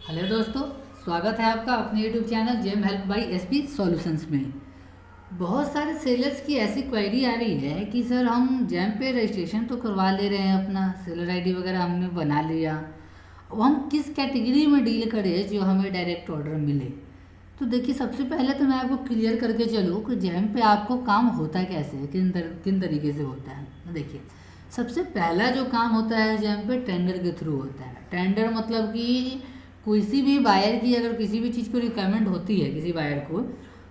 Hello दोस्तों, स्वागत है आपका अपने YouTube channel gem help by SP solutions में। बहुत सारे सेलर्स की ऐसी क्वेरी आ रही है कि सर हम जेम पे रजिस्ट्रेशन तो करवा ले रहे हैं, अपना सेलर आईडी वगैरह हमने बना लिया, अब हम किस कैटेगरी में डील करें जो हमें डायरेक्ट ऑर्डर मिले। तो देखिए, सबसे पहले तो मैं आपको क्लियर करके चलूँ कि जेम पे आपको काम होता कैसे है, किन तरीके से होता है। तो देखिए, सबसे पहला जो काम होता है जेम पे टेंडर के थ्रू होता है। टेंडर मतलब कि किसी भी बायर की अगर किसी भी चीज़ को रिक्वायरमेंट होती है किसी बायर को,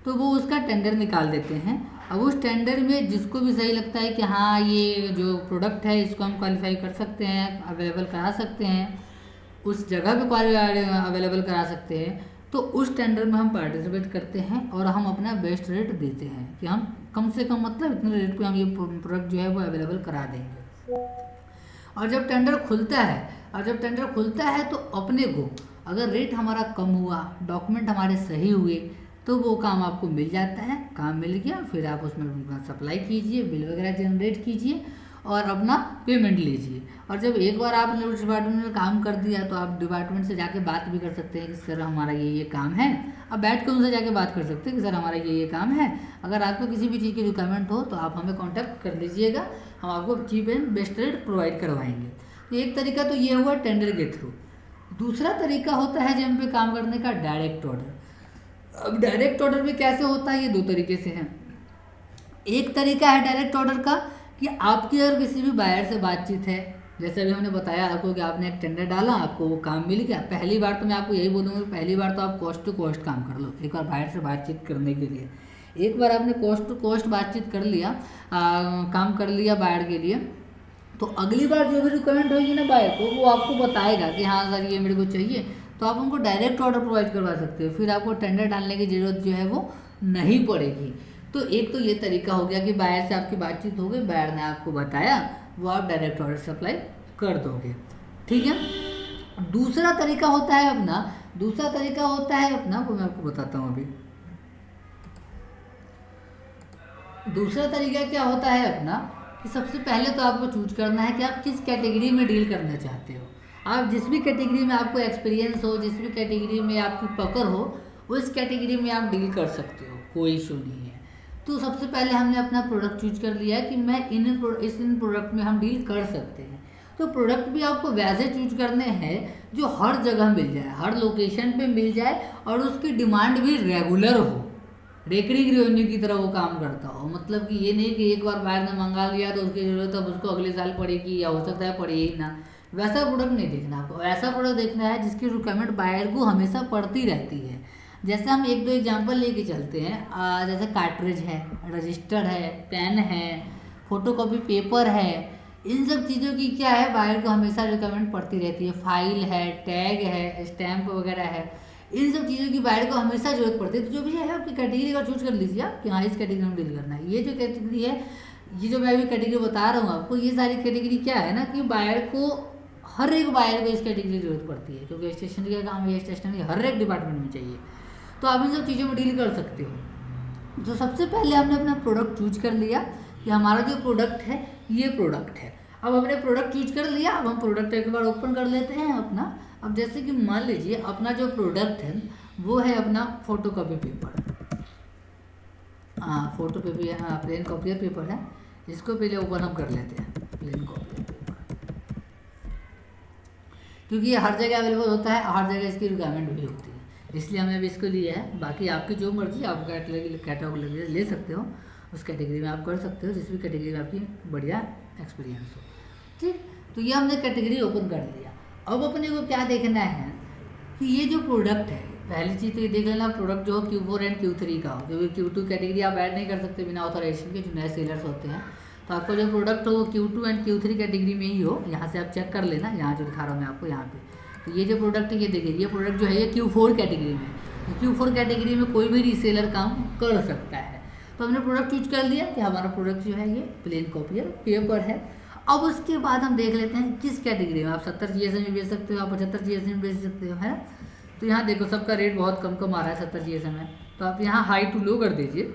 तो वो उसका टेंडर निकाल देते हैं। अब उस टेंडर में जिसको भी सही लगता है कि हाँ ये जो प्रोडक्ट है इसको हम क्वालिफाई कर सकते हैं, अवेलेबल करा सकते हैं, उस जगह पे अवेलेबल करा सकते हैं, तो उस टेंडर में हम पार्टिसिपेट करते हैं और हम अपना बेस्ट रेट देते हैं कि हम कम से कम मतलब इतने रेट पे हम ये प्रोडक्ट जो है वो अवेलेबल करा देंगे। और जब टेंडर खुलता है तो अपने को अगर रेट हमारा कम हुआ, डॉक्यूमेंट हमारे सही हुए, तो वो काम आपको मिल जाता है। काम मिल गया, फिर आप उसमें अपना सप्लाई कीजिए, बिल वगैरह जनरेट कीजिए और अपना पेमेंट लीजिए। और जब एक बार आपने उस डिपार्टमेंट में काम कर दिया तो आप डिपार्टमेंट से जाके बात भी कर सकते हैं कि सर हमारा ये काम है। अब बैठ के उनसे जाके बात कर सकते हैं कि सर हमारा ये काम है, अगर आपको किसी भी चीज़ की रिक्वायरमेंट हो तो आप हमें कॉन्टैक्ट कर लीजिएगा, हम आपको cheap and best rate provide करवाएंगे। तो एक तरीका तो ये हुआ टेंडर के थ्रू। दूसरा तरीका होता है जेम पे काम करने का, डायरेक्ट ऑर्डर। अब डायरेक्ट ऑर्डर में कैसे होता है, ये दो तरीके से है। एक तरीका है डायरेक्ट ऑर्डर का कि आपकी अगर किसी भी बायर से बातचीत है, जैसे अभी हमने बताया आपको कि आपने एक टेंडर डाला, आपको वो काम मिल गया। पहली बार तो मैं आपको यही बोलूँगा, पहली बार तो आप कॉस्ट टू कॉस्ट काम कर लो एक बार बायर से बातचीत करने के लिए। एक बार आपने कॉस्ट टू कॉस्ट बातचीत कर लिया, काम कर लिया बायर के लिए, तो अगली बार जो भी रिक्वायरमेंट होगी ना बायर को, वो आपको बताएगा कि हाँ सर ये मेरे को चाहिए, तो आप उनको डायरेक्ट ऑर्डर प्रोवाइड करवा सकते हो। फिर आपको टेंडर डालने की ज़रूरत जो है वो नहीं पड़ेगी। तो एक तो ये तरीका हो गया कि बायर से आपकी बातचीत हो गई, बायर ने आपको बताया, वो आप डायरेक्ट ऑर्डर सप्लाई कर दोगे। ठीक है। दूसरा तरीका होता है अपना वो मैं आपको बताता हूँ अभी। दूसरा तरीका क्या होता है अपना कि सबसे पहले तो आपको चूज करना है कि आप किस कैटेगरी में डील करना चाहते हो। आप जिस भी कैटेगरी में आपको एक्सपीरियंस हो, जिस भी कैटेगरी में आपकी पकड़ हो, उस कैटेगरी में आप डील कर सकते हो, कोई इशू नहीं है। तो सबसे पहले हमने अपना प्रोडक्ट चूज कर लिया है कि मैं इन प्रोडक्ट में हम डील कर सकते हैं। तो प्रोडक्ट भी आपको वैसे चूज करने हैं जो हर जगह मिल जाए, हर लोकेशन पे मिल जाए और उसकी डिमांड भी रेगुलर हो, रेकरिंग रेवेन्यू की तरह वो काम करता हो। मतलब कि ये नहीं कि एक बार बायर ने मंगा लिया तो उसकी ज़रूरत अब उसको अगले साल पड़ेगी या हो सकता है पड़े ही ना। वैसा प्रोडक्ट नहीं देखना आपको, ऐसा प्रोडक्ट देखना है जिसकी रिक्वायरमेंट बायर को हमेशा पड़ती रहती है। जैसे हम एक दो एग्जांपल लेके चलते हैं, जैसे कार्ट्रिज है, रजिस्टर है, पेन है, फोटोकॉपी पेपर है, इन सब चीज़ों की क्या है, बायर को हमेशा रिक्वायरमेंट पड़ती रहती है। फाइल है, टैग है, स्टैम्प वगैरह है, इन सब चीज़ों की बायर को हमेशा जरूरत पड़ती है। तो जो भी है आपकी कैटेगरी का चूज कर लीजिए आप कि हाँ इस कैटेगरी में डील करना है। ये जो कैटेगरी है, ये जो मैं अभी कैटेगरी बता रहा हूँ आपको, ये सारी कैटेगरी क्या है ना कि बायर को, हर एक बायर को इस कैटेगरी की जरूरत पड़ती है, क्योंकि स्टेशनरी का काम है, स्टेशनरी हर एक डिपार्टमेंट में चाहिए। तो आप इन सब चीज़ों में डील कर सकते हो। तो सबसे पहले हमने अपना प्रोडक्ट चूज कर लिया कि हमारा जो प्रोडक्ट है ये प्रोडक्ट है। अब हमने प्रोडक्ट चूज कर लिया, अब हम प्रोडक्ट एक बार ओपन कर लेते हैं अपना। अब जैसे कि मान लीजिए अपना जो प्रोडक्ट है वो है अपना photocopy paper, photo paper, plain copier paper है। इसको पहले ओपन हम कर लेते हैं, प्लेन कॉपियर पेपर, क्योंकि ये हर जगह अवेलेबल होता है, हर जगह इसकी रिक्वायरमेंट भी होती है, इसलिए हमने अभी इसको लिया है। बाकी आपकी जो मर्जी आप कैटेगरी ले सकते हो, उस कैटेगरी में आप कर सकते हो जिस भी कैटेगरी में आपकी बढ़िया एक्सपीरियंस हो। ठीक, तो ये हमने कैटेगरी ओपन कर लिया। अब अपने को क्या देखना है कि ये जो प्रोडक्ट है, पहली चीज़ तो ये देख लेना प्रोडक्ट जो Q4 एंड Q3 का हो, क्योंकि Q2 कैटेगरी आप ऐड नहीं कर सकते बिना ऑथराइजेशन के, जो नए सेलर्स होते हैं। तो आपको जो प्रोडक्ट हो वो Q2 एंड Q3 कैटेगरी में ही हो, यहाँ से आप चेक कर लेना, यहाँ जो दिखा रहा हूँ मैं आपको यहाँ पे। तो ये जो प्रोडक्ट है ये देखिए, ये प्रोडक्ट जो है ये Q4 कैटेगरी में, तो Q4 कैटेगरी में कोई भी रीसेलर काम कर सकता है। तो हमने प्रोडक्ट चूज कर लिया कि हमारा प्रोडक्ट जो है ये प्लेन कॉपियर पेपर है। अब उसके बाद हम देख लेते हैं किस कैटेगरी में। आप 70 GSM में बेच सकते हो, आप 75 GSM में बेच सकते हो, है ना। तो यहाँ देखो सबका रेट बहुत कम कम आ रहा है 70 GSM में, तो आप यहाँ हाई टू लो कर दीजिए।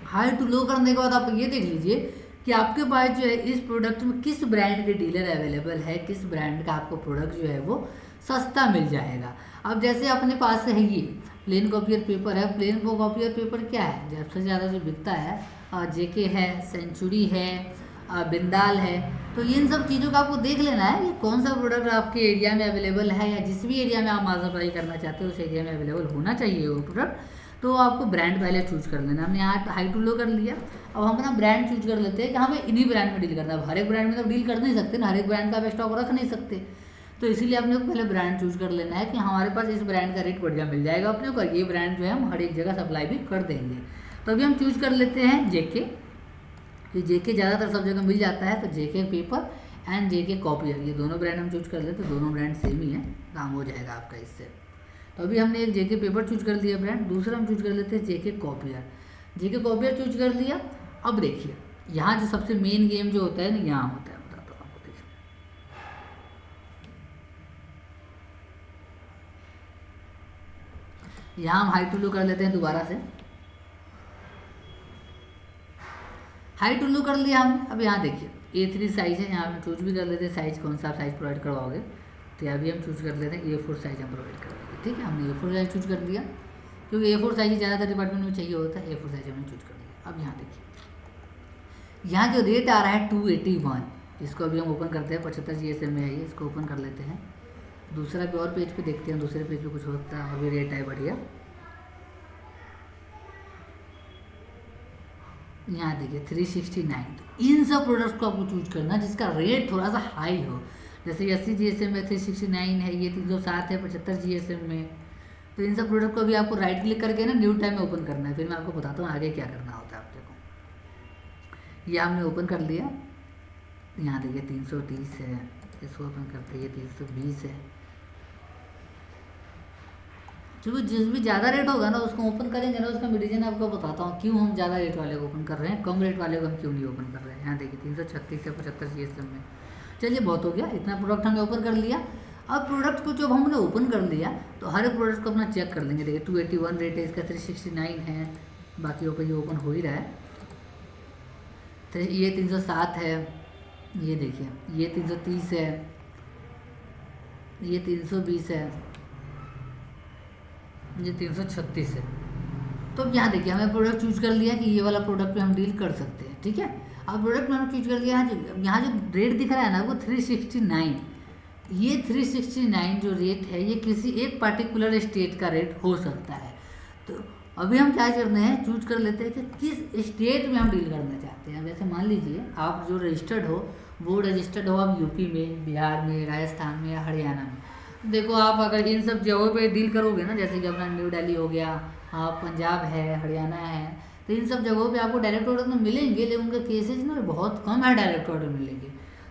हाई टू लो करने के बाद आप ये देख लीजिए कि आपके पास जो है इस प्रोडक्ट में किस ब्रांड के डीलर अवेलेबल है, किस ब्रांड का आपको प्रोडक्ट जो है वो सस्ता मिल जाएगा। अब जैसे अपने पास है ये प्लेन कॉपियर पेपर है, प्लेन कॉपियर पेपर क्या है सबसे ज़्यादा जो बिकता है, जेके है, सेंचुरी है, बिंदाल है। तो इन सब चीज़ों का आपको देख लेना है कि कौन सा प्रोडक्ट आपके एरिया में अवेलेबल है, या जिस भी एरिया में आप माल सप्लाई करना चाहते हो उस एरिया में अवेलेबल होना चाहिए वो प्रोडक्ट। तो आपको ब्रांड पहले चूज कर लेना। हमने यहाँ हाई टू लो कर लिया, अब हम अपना ब्रांड चूज कर लेते हैं कि हमें इन्हीं ब्रांड में डील करना है। हर एक ब्रांड में तो डील कर नहीं सकते ना, हर एक ब्रांड का आप स्टॉक रख नहीं सकते। तो इसीलिए अपने को पहले ब्रांड चूज कर लेना है कि हमारे पास इस ब्रांड का रेट बढ़िया मिल जाएगा अपने को, ये ब्रांड जो है हम हर एक जगह सप्लाई भी कर देंगे। तो अभी हम चूज कर लेते हैं जेके, कि जेके ज़्यादातर सब जगह मिल जाता है। तो जेके पेपर एंड जेके कॉपियर, ये दोनों ब्रांड हम चूज कर लेते हैं, दोनों ब्रांड सेम ही है, काम हो जाएगा आपका इससे। तो अभी हमने एक जेके पेपर चूज कर लिया ब्रांड, दूसरा हम चूज कर लेते हैं जेके कॉपियर। जेके कॉपियर चूज कर लिया। अब देखिए यहाँ जो सबसे मेन गेम जो होता है ना, यहाँ होता है, बताता हूँ आपको। देखिए यहाँ हम हाई टू लो कर लेते हैं दोबारा से, हाई टू लो कर लिया हमने। अब यहाँ देखिए A3 साइज़ है, यहाँ हम चूज भी कर लेते हैं साइज़, कौन सा आप साइज़ प्रोवाइड करवाओगे। तो अभी हम चूज कर लेते हैं A4 साइज़ हम प्रोवाइड करवाएंगे। ठीक है, हमने A4 साइज़ चूज कर लिया, क्योंकि A4 साइज़ ज़्यादातर डिपार्टमेंट में चाहिए होता है। A4 साइज़ हमने चूज कर लिया। अब यहाँ देखिए यहाँ जो रेट आ रहा है 281, इसको अभी हम ओपन करते हैं। 75 GSM में है ये, इसको ओपन कर लेते हैं। दूसरा भी और पेज पे देखते हैं, दूसरे पेज पे कुछ होता है, अभी रेट है बढ़िया। यहाँ देखिए 369। तो इन सब प्रोडक्ट्स को आपको चूज करना जिसका रेट थोड़ा सा हाई हो। जैसे 80 GSM में 369 है, ये 307 है 75 GSM में। तो इन सब प्रोडक्ट को भी आपको राइट क्लिक करके ना न्यू टाइम में ओपन करना है। फिर मैं आपको बताता हूँ आगे क्या करना होता है। आप देखो ये हमने ओपन कर लिया, यहाँ देखिए 330 है, इसको ओपन करते हैं, ये 320 है। जो जिस भी ज़्यादा रेट होगा ना उसको ओपन करेंगे ना, उसका मैं रीजन आपको बताता हूँ क्यों हम ज़्यादा रेट वाले को ओपन कर रहे हैं, कम रेट वाले को हम क्यों नहीं ओपन कर रहे हैं। यहाँ देखिए 336 से 75 GSM में। चलिए बहुत हो गया, इतना प्रोडक्ट हमने ओपन कर लिया। अब प्रोडक्ट को जब हमने ओपन कर लिया तो हर एक प्रोडक्ट को अपना चेक कर लेंगे। देखिए 281 रेट है इसका, 369 है, बाकी ऊपर ये ओपन हो ही रहा है। तो ये 307 है, ये देखिए ये 330 है, ये 320 है, ये 336 है। तो अब यहाँ देखिए हमें प्रोडक्ट चूज कर लिया कि ये वाला प्रोडक्ट पे हम डील कर सकते हैं। ठीक है, अब प्रोडक्ट में हम चूज कर लिया। यहाँ जो रेट दिख रहा है ना वो 369, ये 369 जो रेट है ये किसी एक पार्टिकुलर स्टेट का रेट हो सकता है। तो अभी हम क्या करते हैं, चूज कर लेते हैं कि किस स्टेट में हम डील करना चाहते हैं। जैसे मान लीजिए आप जो रजिस्टर्ड हो वो रजिस्टर्ड हो आप यूपी में, बिहार में, राजस्थान में या हरियाणा में। देखो आप अगर इन सब जगहों पे डील करोगे ना, जैसे कि अपना न्यू दिल्ली हो गया, पंजाब है, हरियाणा है, तो इन सब जगहों पे आपको डायरेक्ट ऑर्डर तो मिलेंगे, लेकिन उनके केसेज ना बहुत कम है डायरेक्ट ऑर्डर मिलेंगे।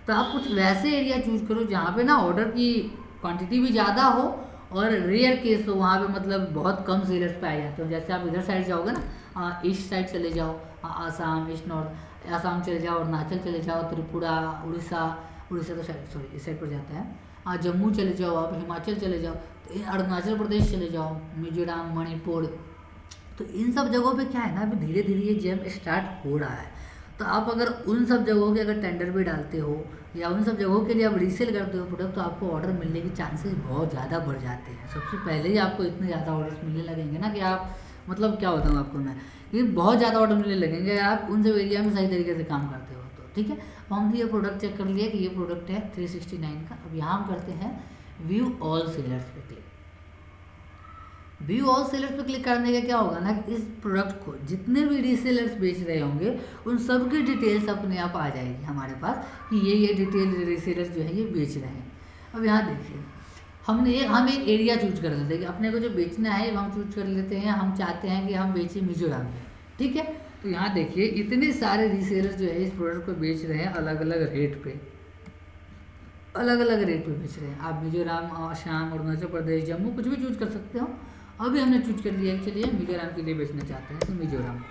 तो आप कुछ वैसे एरिया चूज करो जहाँ पे ना ऑर्डर की क्वांटिटी भी ज़्यादा हो और रेयर केस हो, वहाँ पे मतलब बहुत कम सेलर्स पे आ जाते हो। जैसे आप इधर साइड जाओगे ना, ईस्ट साइड चले जाओ, आसाम, ईस्ट नॉर्थ आसाम चले जाओ, अरुणाचल चले जाओ, त्रिपुरा, उड़ीसा तो सॉरी इस साइड पर जाता है, जम्मू चले जाओ, आप हिमाचल चले जाओ, तो अरुणाचल प्रदेश चले जाओ, मिजोरम, मणिपुर। तो इन सब जगहों पे क्या है ना, अभी धीरे धीरे ये जेम स्टार्ट हो रहा है। तो आप अगर उन सब जगहों के अगर टेंडर भी डालते हो या उन सब जगहों के लिए आप रीसेल करते हो प्रोडक्ट, तो आपको ऑर्डर मिलने के चांसेस बहुत ज़्यादा बढ़ जाते हैं। सबसे पहले ही आपको इतने ज़्यादा ऑर्डर्स मिलने लगेंगे ना कि आप मतलब क्या बताऊँ आपको मैं, कि बहुत ज़्यादा ऑर्डर मिलने लगेंगे अगर आप उन सब एरिया में सही तरीके से काम करते हो तो। ठीक है, अब हमने ये प्रोडक्ट चेक कर लिया कि ये प्रोडक्ट है 369 का। अब यहाँ हम करते हैं व्यू ऑल सेलर्स पे क्लिक। व्यू ऑल सेलर्स पे क्लिक करने का क्या होगा ना कि इस प्रोडक्ट को जितने भी रीसेलर्स बेच रहे होंगे उन सब की डिटेल्स अपने आप आ जाएगी हमारे पास कि ये डिटेल रीसेलर्स जो है ये बेच रहे हैं। अब यहाँ देखिए हम एक एरिया चूज कर लेते हैं कि अपने को जो बेचना है हम चूज कर लेते हैं। हम चाहते हैं कि हम बेचें मिजोरम में। ठीक है, तो यहाँ देखिए इतने सारे रीसेलर्स जो है इस प्रोडक्ट को बेच रहे हैं अलग अलग रेट पे, अलग अलग रेट पे बेच रहे हैं। आप मिजोरम, आसाम, अरुणाचल प्रदेश, जम्मू कुछ भी चूज कर सकते हो। अभी हमने चूज कर लिया कि चलिए मिजोरम के लिए बेचना चाहते हैं, तो मिजोरम।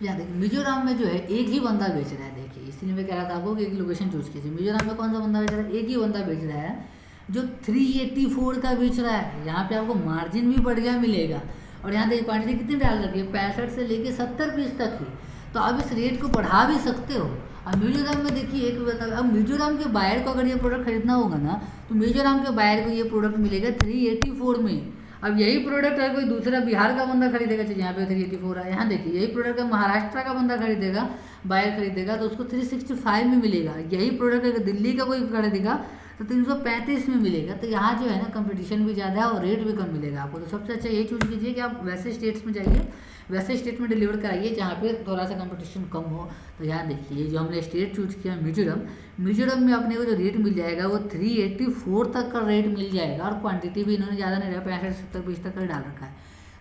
यहाँ देखिए मिजोरम में जो है एक ही बंदा बेच रहा है। देखिए इसलिए मैं कह रहा था आपको कि एक लोकेशन चूज कीजिए। मिजोरम में कौन सा बंदा बेच रहा है, एक ही बंदा बेच रहा है जो 384 का बेच रहा है। यहाँ पे आपको मार्जिन भी बढ़िया मिलेगा। और यहाँ देखिए क्वांटिटी कितनी डाल रखी है, 65 से लेके 70 पीस तक ही। तो आप इस रेट को बढ़ा भी सकते हो। अब मिजोरम में देखिए एक बताओ, अब मिजोरम के बायर को अगर ये प्रोडक्ट खरीदना होगा ना तो मिजोरम के बायर को ये प्रोडक्ट मिलेगा 384 में। अब यही प्रोडक्ट अगर कोई दूसरा बिहार का बंदा खरीदेगा, चलिए यहाँ पे 384 है, यहाँ देखिए यही प्रोडक्ट अगर महाराष्ट्र का बंदा खरीदेगा, बायर खरीदेगा तो उसको 365 में मिलेगा। यही प्रोडक्ट अगर दिल्ली का कोई खरीदेगा तो 335 में मिलेगा। तो यहाँ जो है ना कंपटीशन भी ज़्यादा है और रेट भी कम मिलेगा आपको। तो सबसे अच्छा ये चूज़ कीजिए कि आप वैसे स्टेट्स में जाइए, वैसे स्टेट में डिलीवर कराइए जहाँ पे थोड़ा सा कंपटीशन कम हो। तो यहाँ देखिए जो हमने स्टेट चूज किया मिजोरम, मिजोरम में अपने को जो रेट मिल जाएगा वो 384 तक का रेट मिल जाएगा। और क्वांटिटी भी इन्होंने ज़्यादा नहीं रहा, 65-70 पीस तक का डाल रखा है।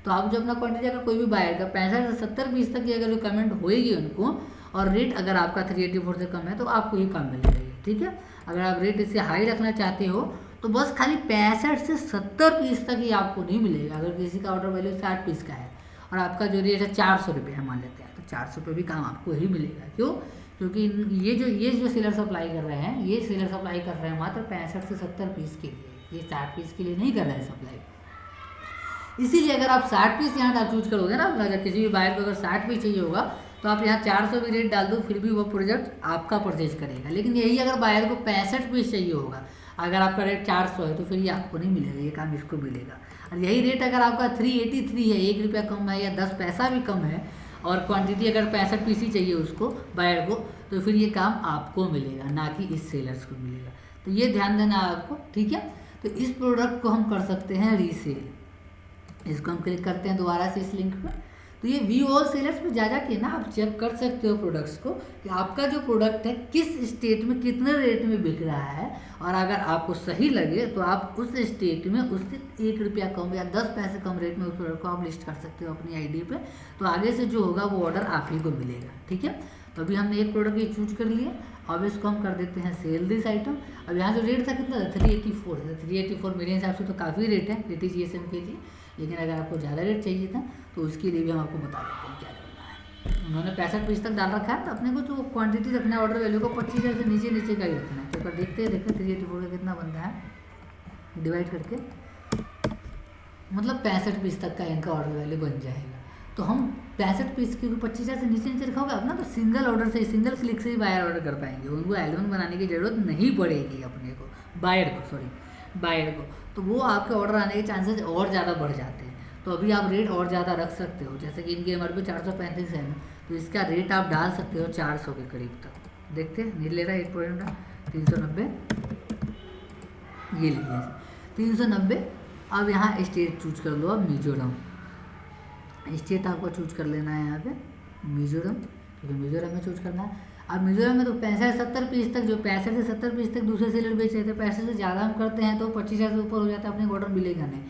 तो आप जो अपना क्वांटिटी अगर कोई भी बायर का 65 से 70 पीस तक की अगर रिक्वायरमेंट होएगी उनको और रेट अगर आपका 384 से कम है तो आपको ये काम मिल जाएगी। ठीक है, अगर आप रेट इससे हाई रखना चाहते हो तो बस खाली 65 से 70 पीस तक ही आपको नहीं मिलेगा। अगर किसी का ऑर्डर वैल्यू 60 पीस का है और आपका जो रेट है 400 रुपये है मान लेते हैं, तो 400 रुपये भी काम आपको ही मिलेगा। क्यों? क्योंकि ये जो सेलर सप्लाई कर रहे हैं, ये सेलर सप्लाई कर रहे हैं मात्र 65 से 70 पीस के लिए, ये 60 पीस के लिए नहीं कर रहे हैं सप्लाई। इसीलिए अगर आप 60 पीस यहाँ चूज करोगे ना, अगर किसी भी बायर को अगर 60 पीस चाहिए होगा तो आप यहाँ 400 भी रेट डाल दो फिर भी वो प्रोडक्ट आपका परचेज करेगा। लेकिन यही अगर बायर को 65 पीस चाहिए होगा, अगर आपका रेट 400 है तो फिर ये आपको नहीं मिलेगा, ये काम इसको मिलेगा। और यही रेट अगर आपका 383 है, 1 रुपया कम है या 10 पैसा भी कम है और क्वांटिटी अगर 65 पीस ही चाहिए उसको बायर को, तो फिर ये काम आपको मिलेगा, ना कि इस सेलर्स को मिलेगा। तो ये ध्यान देना आपको। ठीक है, तो इस प्रोडक्ट को हम कर सकते हैं रीसेल। इसको हम क्लिक करते हैं दोबारा से इस लिंक पर। तो ये वी ऑल सेलर्स में जा के ना आप चेक कर सकते हो प्रोडक्ट्स को कि आपका जो प्रोडक्ट है किस स्टेट में कितने रेट में बिक रहा है। और अगर आपको सही लगे तो आप उस स्टेट में उससे 1 रुपया कम या 10 पैसे कम रेट में उस प्रोडक्ट को आप लिस्ट कर सकते हो अपनी आईडी पे। तो आगे से जो होगा वो ऑर्डर आप ही को मिलेगा। ठीक है, तो अभी हमने एक प्रोडक्ट ये चूज कर लिया। अब इसको हम कर देते हैं सेल दिस आइटम। अब यहाँ जो रेट था कितना था, 384 है। 384 मेरे हिसाब से तो काफ़ी रेट है ATGSM के लिए, लेकिन अगर आपको ज़्यादा रेट चाहिए था तो उसके लिए भी हम आपको बता देते हैं क्या करना है। उन्होंने 65 पीस तक डाल रखा है, तो अपने को जो क्वांटिटी रखना है ऑर्डर वैल्यू को 25,000 से नीचे का ही रखना है। तो पर देखते हैं 384 का कितना बनता है डिवाइड करके, मतलब 65 पीस तक का इनका ऑर्डर वैल्यू बन जाएगा। तो हम 65 पीस के 25,000 से नीचे रखोगे अपना, तो सिंगल ऑर्डर से सिंगल क्लिक से ही बायर ऑर्डर कर पाएंगे। उनको एल्बम बनाने की ज़रूरत नहीं पड़ेगी अपने को, बायर को। तो वो आपके ऑर्डर आने के चांसेस और ज़्यादा बढ़ जाते हैं। तो अभी आप रेट और ज़्यादा रख सकते हो, जैसे कि इनकी MRP 435 है ना, तो इसका रेट आप डाल सकते हो 400 के करीब तक। देखते हैं नहीं ले रहा है 1 पॉइंट 390, ये लिखिए 390। अब यहाँ स्टेट चूज कर लो, अब मिजोरम स्टेट आपको चूज कर लेना है यहाँ पे मिजोरम, क्योंकि मिजोरम में चूज करना है। अब मिजोरम में तो 65-70 पीस तक, जो 65 से 70 पीस तक दूसरे सेलर बेच रहे थे, 65 से ज़्यादा हम करते हैं तो 25,000 से ऊपर हो जाता है, अपने ऑर्डर मिलेगा नहीं।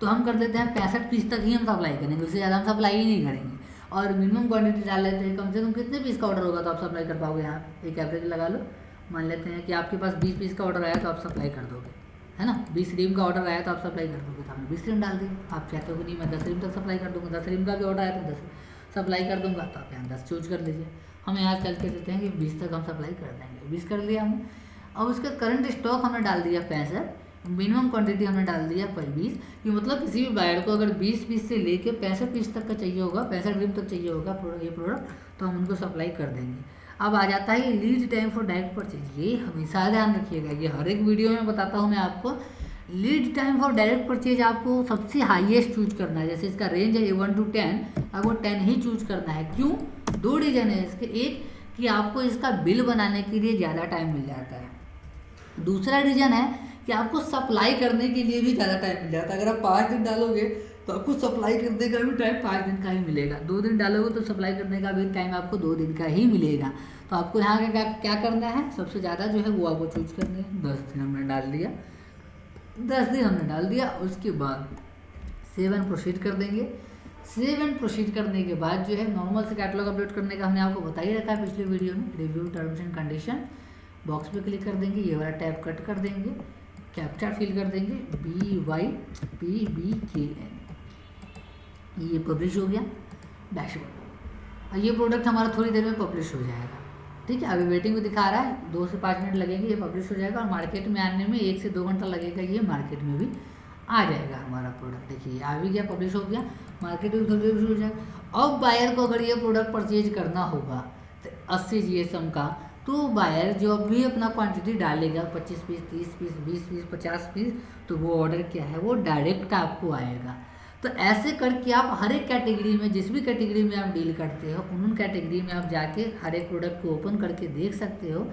तो हम कर लेते हैं 65 पीस तक ही हम सप्लाई करेंगे, उससे ज़्यादा हम सप्लाई ही नहीं करेंगे। और मिनिमम क्वांटिटी डाल लेते हैं, कम से कम कितने पीस का ऑर्डर होगा तो आप सप्लाई कर पाओगे। यहाँ एक एवरेज लगा लो, मान लेते हैं कि आपके पास 20 पीस का ऑर्डर आया तो आप सप्लाई कर दोगे, है ना। 20 रिम का ऑर्डर आया तो आप सप्लाई कर दोगे, तो आपने 20 रिम डाल दिया। आप चाहते हो कि नहीं मैं 10 रिम तक सप्लाई कर दूँगा, 10 रिम का भी ऑर्डर आया तो 10 सप्लाई कर दूँगा, तो आप यहाँ 10 चूज कर लीजिए। हम यहाँ चलते देते हैं कि 20 तक हम सप्लाई कर देंगे, 20 कर लिया हमने। अब उसका करंट स्टॉक हमने डाल दिया 65, मिनिमम क्वांटिटी हमने डाल दिया 20, कि मतलब किसी भी बायर को अगर 20 पीस से लेके 65 पीस तक का चाहिए होगा, 65 रिम तक चाहिए होगा ये प्रोडक्ट, तो हम उनको सप्लाई कर देंगे। अब आ जाता है ये lead time for direct purchase. ये हमेशा ध्यान रखिएगा, ये हर एक वीडियो में बताता हूँ मैं आपको। Lead time for direct purchase आपको सबसे हाईएस्ट चूज करना है। जैसे इसका रेंज है 1 to 10, आपको 10 ही चूज करना है। क्यों? 2 रीजन है इसके। एक कि आपको इसका बिल बनाने के लिए ज़्यादा टाइम मिल जाता है, दूसरा रीजन है कि आपको सप्लाई करने के लिए भी ज़्यादा टाइम मिल जाता है। अगर आप 5 दिन डालोगे तो आपको सप्लाई करने का भी टाइम 5 दिन का ही मिलेगा। 2 दिन डालोगे तो सप्लाई करने का भी टाइम आपको 2 दिन का ही मिलेगा। तो आपको यहाँ क्या करना है, सबसे ज़्यादा जो है वो आपको चूज करना है। 10 दिन हमने डाल दिया, 10 दिन हमने डाल दिया। उसके बाद 7 प्रोसीड कर देंगे। 7 प्रोसीड करने के बाद जो है नॉर्मल से कैटलॉग अपडेट करने का हमने आपको बता ही रखा है पिछले वीडियो में। Review terms and condition box पे क्लिक कर देंगे, ये वाला टैब कट कर देंगे, कैप्चा फिल कर देंगे BYPBKN, ये पब्लिश हो गया डैशबोर्ड। और ये प्रोडक्ट हमारा थोड़ी देर में पब्लिश हो जाएगा। ठीक है, अभी वेटिंग में दिखा रहा है, 2 से 5 मिनट लगेंगे, ये पब्लिश हो जाएगा। और मार्केट में आने में 1 से 2 घंटा लगेगा, ये मार्केट में भी आ जाएगा हमारा प्रोडक्ट। देखिए आ भी गया, पब्लिश हो गया, मार्केट में थोड़ी देर हो जाएगा। अब बायर को अगर ये प्रोडक्ट परचेज करना होगा तो 80 GSM का तो बायर जो भी अपना क्वांटिटी डालेगा 25 पीस, 30 पीस, 20 पीस, 50 पीस, तो वो ऑर्डर क्या है वो डायरेक्ट आपको आएगा। तो ऐसे करके आप हर एक कैटेगरी में, जिस भी कैटेगरी में आप डील करते हो, उन कैटेगरी में आप जाके हर एक प्रोडक्ट को ओपन करके देख सकते हो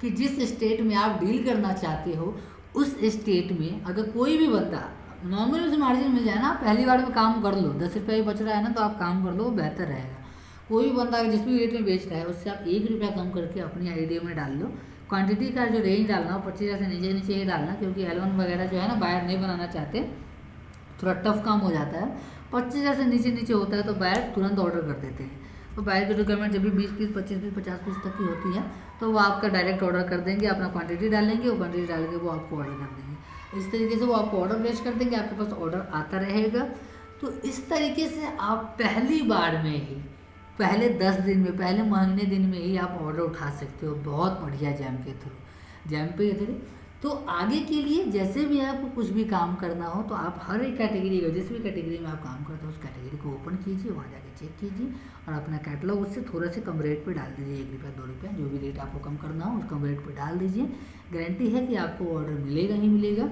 कि जिस स्टेट में आप डील करना चाहते हो उस स्टेट में अगर कोई भी बंदा नॉर्मल से मार्जिन मिल जाए ना, पहली बार में काम कर लो, 10 रुपये बच रहा है ना तो आप काम कर लो, वो बेहतर रहेगा। कोई भी बंदा जिस भी रेट में बेच रहा है उससे आप 1 रुपया कम करके अपनी आइडिया में डाल लो। क्वांटिटी का जो रेंज डालना हो 25 से नीचे नीचे ही डालना, क्योंकि L1 वगैरह जो है ना बायर नहीं बनाना चाहते, थोड़ा टफ काम हो जाता है। 25 से नीचे नीचे होता है तो बायर तुरंत ऑर्डर कर देते हैं। तो बायर की रिक्वायरमेंट जब भी 20 पीस, 25 पीस, 50 पीस तक की होती है तो वो आपका डायरेक्ट ऑर्डर कर देंगे, अपना क्वांटिटी डालेंगे, वो क्वांटिटी डाल के वो आपको ऑर्डर कर देंगे। इस तरीके से वो आपको ऑर्डर प्लेस कर देंगे, आपके पास ऑर्डर आता रहेगा। तो इस तरीके से आप पहली बार में ही, पहले 10 दिन में, पहले महीने दिन में ही आप ऑर्डर उठा सकते हो। बहुत बढ़िया जैम के थ्रू, जैम पे के थ्रू। तो आगे के लिए जैसे भी आपको कुछ भी काम करना हो तो आप हर एक कैटेगरी का, जिस भी कैटेगरी में आप काम करते हो उस कैटेगरी को ओपन कीजिए, वहाँ जाके चेक कीजिए और अपना कैटलॉग उससे थोड़ा से कम रेट पे डाल दीजिए, 1 रुपया 2 रुपया जो भी रेट आपको कम करना हो उस कम रेट पे डाल दीजिए। गारंटी है कि आपको ऑर्डर मिलेगा ही मिलेगा।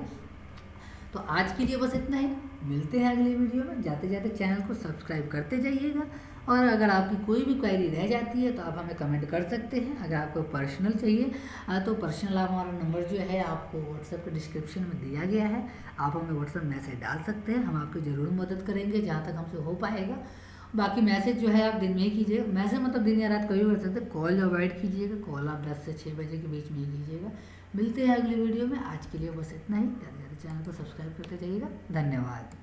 तो आज के लिए बस इतना ही, मिलते हैं अगले वीडियो में। जाते जाते चैनल को सब्सक्राइब करते जाइएगा, और अगर आपकी कोई भी क्वेरी रह जाती है तो आप हमें कमेंट कर सकते हैं। अगर आपको पर्सनल चाहिए तो पर्सनल हमारा नंबर जो है आपको व्हाट्सएप के डिस्क्रिप्शन में दिया गया है, आप हमें व्हाट्सएप मैसेज डाल सकते हैं, हम आपकी ज़रूर मदद करेंगे जहाँ तक हमसे हो पाएगा। बाकी मैसेज जो है आप दिन में ही कीजिएगा, मैसेज मतलब दिन या रात कभी भी कर सकते हैं। कॉल अवॉइड कीजिएगा, कॉल आप 10 से 6 बजे के बीच में ही कीजिएगा। मिलते हैं अगली वीडियो में, आज के लिए बस इतना ही। ज़्यादा से ज़्यादा चैनल को सब्सक्राइब करते जाइएगा। धन्यवाद।